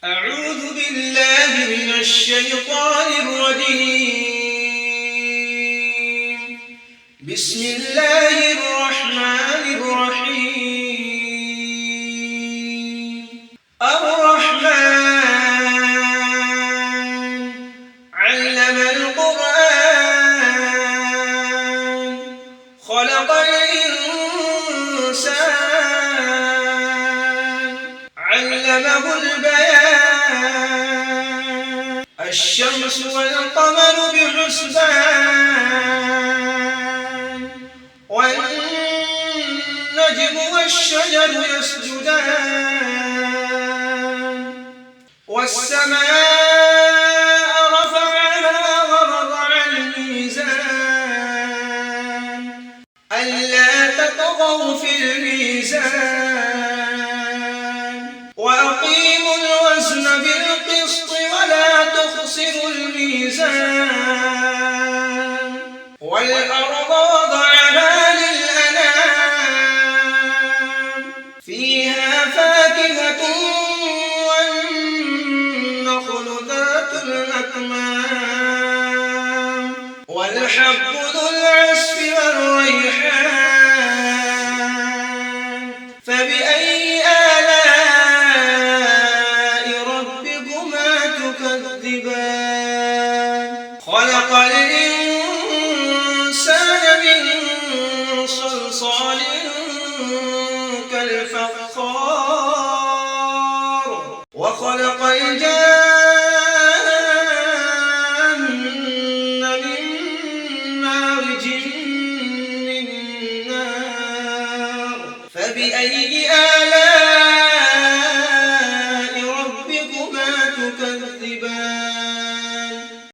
أعوذ بالله من الشيطان الرجيم. بسم الله الرحمن الرحيم. الرحمن علم القرآن خلق الإنسان علمه البيان. الشمس والقمر بحسبان والنجم والشجر يسجدان والسماء رفعها ووضع الميزان ألا تطغوا في الميزان وأقيموا الوزن بالقسط ولا تخسروا الميزان والأرض وضعها للأنام فيها فاكهة والنخل ذات الأكمام والحب ذو العصف والريحان فبأي آلاء ربكما تكذبان خلق الإنسان من صلصال كالفخار وخلق الجان من مارج من نار فبأي آلاء ربكما تكذبان